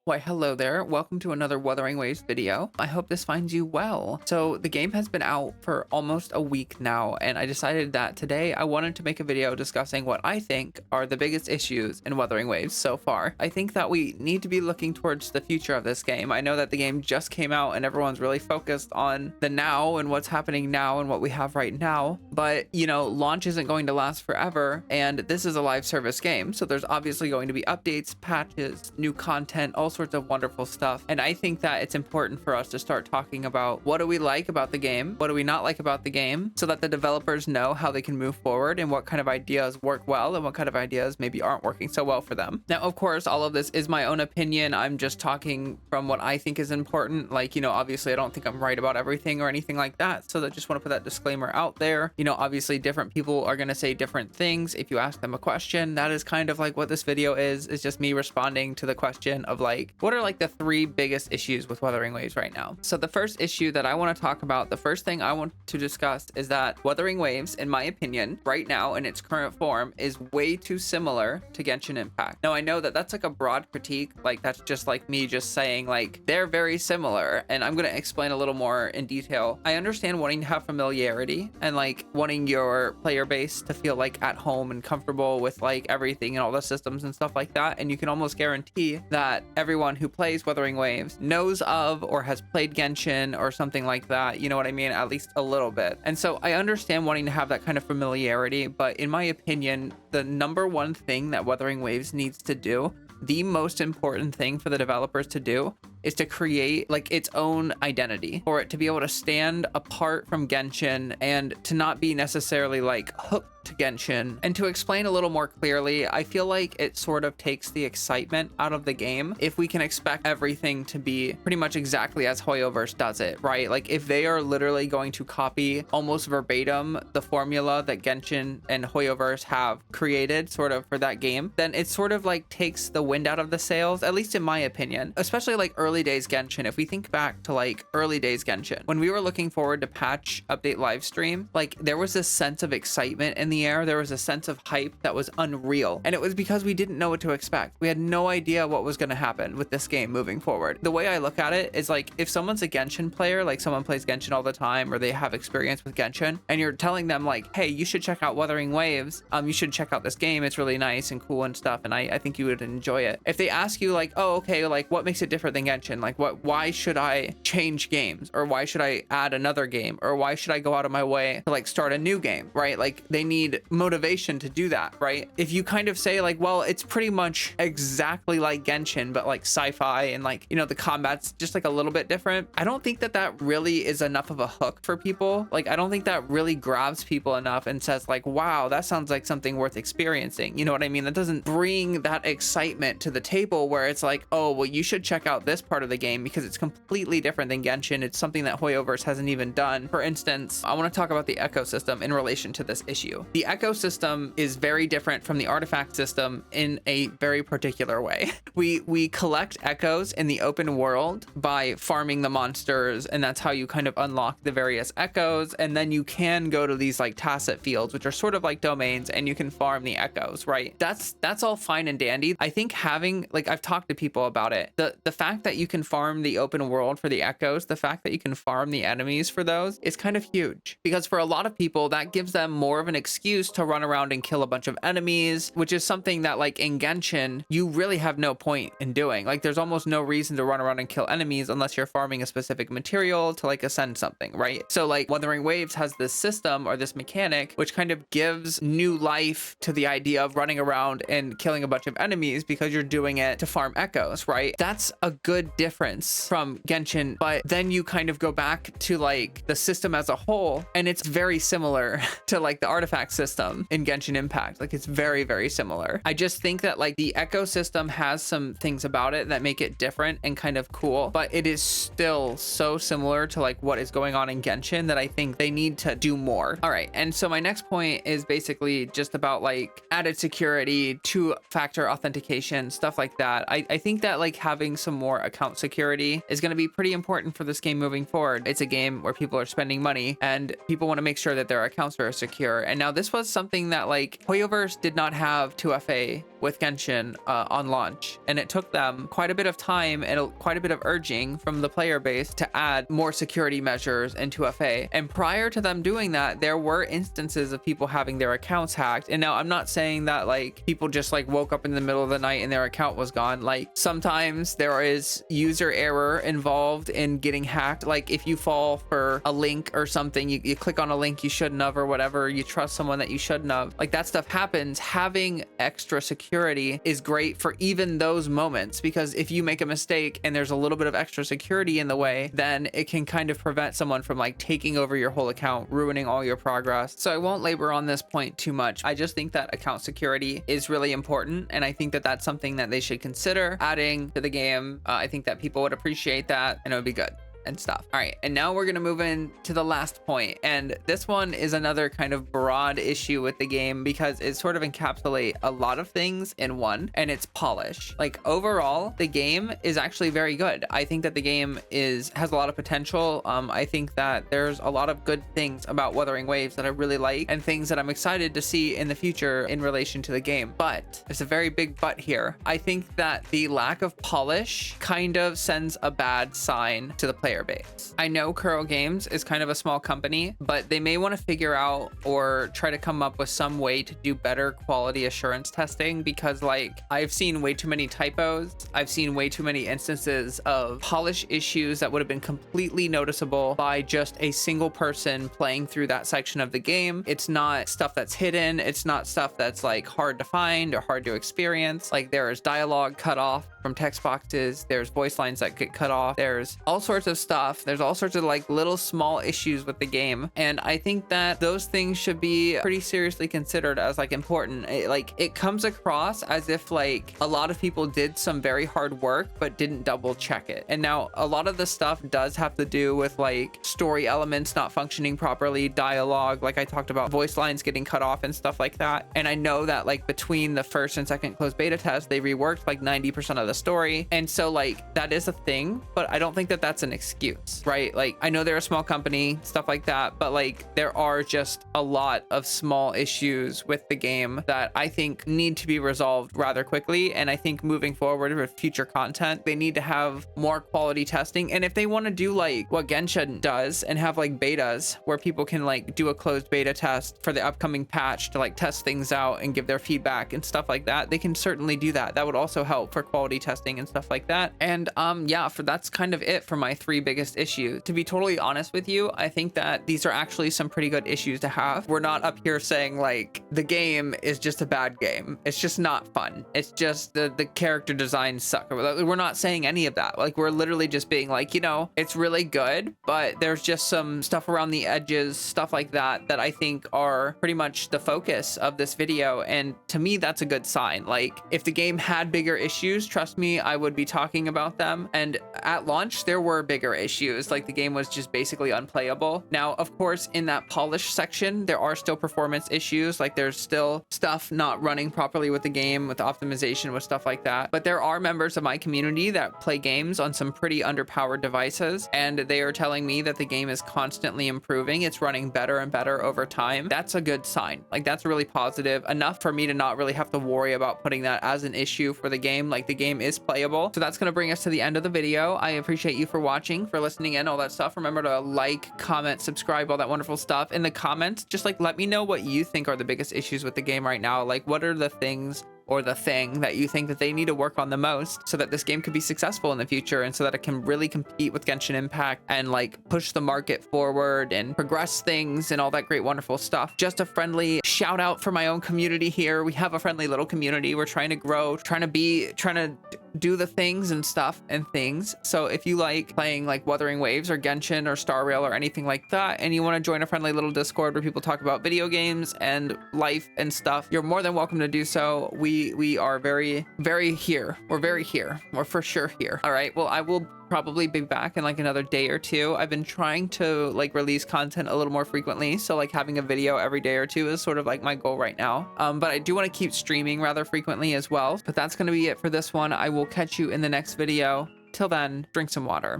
Why, hello there. Welcome to another Wuthering Waves video. I hope this finds you well. So the game has been out for almost a week now, and I decided that today I wanted to make a video discussing what I think are the biggest issues in Wuthering Waves so far. I think that we need to be looking towards the future of this game. I know that the game just came out and everyone's really focused on the now and what's happening now and what we have right now. But, you know, launch isn't going to last forever, and this is a live service game. So there's obviously going to be updates, patches, new content, all sorts of wonderful stuff. And I think that it's important for us to start talking about what do we like about the game, what do we not like about the game, so that the developers know how they can move forward and what kind of ideas work well and what kind of ideas maybe aren't working so well for them. Now, of course, all of this is my own opinion. I'm just talking from what I think is important. Like, you know, obviously I don't think I'm right about everything or anything like that. So I just want to put that disclaimer out there. You know, obviously different people are going to say different things. If you ask them a question, that is kind of like what this video is just me responding to the question of like, what are like the three biggest issues with Wuthering Waves right now? So the first issue that I want to talk about, the first thing I want to discuss is that Wuthering Waves, in my opinion, right now in its current form is way too similar to Genshin Impact. Now I know that that's like a broad critique, like that's just like me just saying like they're very similar, and I'm going to explain a little more in detail. I understand wanting to have familiarity and like wanting your player base to feel like at home and comfortable with like everything and all the systems and stuff like that, and you can almost guarantee that everyone who plays Wuthering Waves knows of or has played Genshin or something like that, you know what I mean, at least a little bit. And so I understand wanting to have that kind of familiarity, but in my opinion, the number one thing that Wuthering Waves needs to do, the most important thing for the developers to do, is to create like its own identity, for it to be able to stand apart from Genshin and to not be necessarily like hooked to Genshin. And to explain a little more clearly, I feel like it sort of takes the excitement out of the game if we can expect everything to be pretty much exactly as Hoyoverse does it, right? Like if they are literally going to copy almost verbatim the formula that Genshin and Hoyoverse have created sort of for that game, then it sort of like takes the wind out of the sails, at least in my opinion. Especially like early days Genshin, if we think back to like early days Genshin, when we were looking forward to patch update live stream, like there was this sense of excitement in the air, there was a sense of hype that was unreal, and it was because we didn't know what to expect. We had no idea what was going to happen with this game moving forward. The way I look at it is like if someone's a Genshin player, like someone plays Genshin all the time or they have experience with Genshin, and you're telling them like, hey, you should check out Wuthering Waves, you should check out this game, it's really nice and cool and stuff, and I think you would enjoy it. If they ask you like, oh, okay, like what makes it different than Genshin, like why should I change games, or why should I add another game, or why should I go out of my way to like start a new game, right? Like they need motivation to do that, right? If you kind of say like, well, it's pretty much exactly like Genshin but like sci-fi, and like, you know, the combat's just like a little bit different, I don't think that that really is enough of a hook for people. Like I don't think that really grabs people enough and says like, wow, that sounds like something worth experiencing, you know what I mean? That doesn't bring that excitement to the table where it's like, oh, well, you should check out this part of the game because it's completely different than Genshin. It's something that Hoyoverse hasn't even done. For instance, I want to talk about the ecosystem in relation to this issue. The ecosystem is very different from the artifact system in a very particular way. We collect echoes in the open world by farming the monsters, and that's how you kind of unlock the various echoes, and then you can go to these like tacit fields, which are sort of like domains, and you can farm the echoes, right? That's all fine and dandy. I think having, like, I've talked to people about it, the fact that you can farm the open world for the echoes, the fact that you can farm the enemies for those is kind of huge, because for a lot of people that gives them more of an excuse to run around and kill a bunch of enemies, which is something that like in Genshin you really have no point in doing. Like there's almost no reason to run around and kill enemies unless you're farming a specific material to like ascend something, right? So like Wuthering Waves has this system or this mechanic which kind of gives new life to the idea of running around and killing a bunch of enemies because you're doing it to farm echoes, right? That's a good difference from Genshin. But then you kind of go back to like the system as a whole, and it's very similar to like the artifact system in Genshin Impact. Like it's very, very similar. I just think that like the ecosystem has some things about it that make it different and kind of cool, but it is still so similar to like what is going on in Genshin that I think they need to do more. All right, and so my next point is basically just about like added security, two-factor authentication, stuff like that. I think that like having some more account security is going to be pretty important for this game moving forward. It's a game where people are spending money and people want to make sure that their accounts are secure. And now this was something that like Hoyoverse did not have 2FA with Genshin on launch, and it took them quite a bit of time and quite a bit of urging from the player base to add more security measures into FA. And prior to them doing that, there were instances of people having their accounts hacked. And now I'm not saying that like people just like woke up in the middle of the night and their account was gone. Like sometimes there is user error involved in getting hacked. Like if you fall for a link or something, you click on a link you shouldn't have or whatever, you trust someone that you shouldn't have, like that stuff happens. Having extra security is great for even those moments, because if you make a mistake and there's a little bit of extra security in the way, then it can kind of prevent someone from like taking over your whole account, ruining all your progress. So I won't labor on this point too much. I just think that account security is really important, and I think that that's something that they should consider adding to the game. I think that people would appreciate that and it would be good and stuff. All right, and now we're gonna move in to the last point, and this one is another kind of broad issue with the game because it sort of encapsulates a lot of things in one, and it's polish. Like overall, the game is actually very good. I think that the game has a lot of potential. I think that there's a lot of good things about Wuthering Waves that I really like, and things that I'm excited to see in the future in relation to the game. But there's a very big but here. I think that the lack of polish kind of sends a bad sign to the player base. I know Kuro Games is kind of a small company, but they may want to figure out or try to come up with some way to do better quality assurance testing, because like I've seen way too many typos. I've seen way too many instances of polish issues that would have been completely noticeable by just a single person playing through that section of the game. It's not stuff that's hidden. It's not stuff that's like hard to find or hard to experience. Like there is dialogue cut off from text boxes. There's voice lines that get cut off. There's all sorts of stuff. There's all sorts of like little small issues with the game. And I think that those things should be pretty seriously considered as like important. It comes across as if like a lot of people did some very hard work, but didn't double check it. And now a lot of the stuff does have to do with like story elements not functioning properly, dialogue, like I talked about, voice lines getting cut off and stuff like that. And I know that like between the first and second closed beta test, they reworked like 90% of the story. And so like that is a thing, but I don't think that that's an excuse, right? Like I know they're a small company, stuff like that, but like there are just a lot of small issues with the game that I think need to be resolved rather quickly. And I think moving forward with future content, they need to have more quality testing. And if they want to do like what Genshin does and have like betas where people can like do a closed beta test for the upcoming patch to like test things out and give their feedback and stuff like that, they can certainly do that. That would also help for quality testing and stuff like that. And yeah, that's kind of it for my three biggest issues. To be totally honest with you, I think that these are actually some pretty good issues to have. We're not up here saying like the game is just a bad game. It's just not fun. It's just the character designs suck. We're not saying any of that. Like we're literally just being like, you know, it's really good, but there's just some stuff around the edges, stuff like that, that I think are pretty much the focus of this video. And to me, that's a good sign. Like if the game had bigger issues, trust me, I would be talking about them. And at launch, there were bigger issues. Like the game was just basically unplayable. Now, of course, in that polish section, there are still performance issues. Like there's still stuff not running properly with the game, with optimization, with stuff like that. But there are members of my community that play games on some pretty underpowered devices, and they are telling me that the game is constantly improving. It's running better and better over time. That's a good sign. Like that's really positive enough for me to not really have to worry about putting that as an issue for the game. Like the game is playable. So that's going to bring us to the end of the video. I appreciate you for watching, for listening in, all that stuff. Remember to like, comment, subscribe, all that wonderful stuff. In the comments, just like let me know what you think are the biggest issues with the game right now. Like what are the things or the thing that you think that they need to work on the most so that this game could be successful in the future, and so that it can really compete with Genshin Impact and like push the market forward and progress things and all that great wonderful stuff. Just a friendly shout out for my own community here. We have a friendly little community. We're trying to grow, trying to do the things and stuff and things. So if you like playing like Wuthering Waves or Genshin or Star Rail or anything like that, and you want to join a friendly little Discord where people talk about video games and life and stuff, you're more than welcome to do so. We are very here. We're very here. We're for sure here. All right, well, I will probably be back in like another day or two. I've been trying to like release content a little more frequently, so like having a video every day or two is sort of like my goal right now. But I do want to keep streaming rather frequently as well. But that's going to be it for this one. I will catch you in the next video. Till then, drink some water.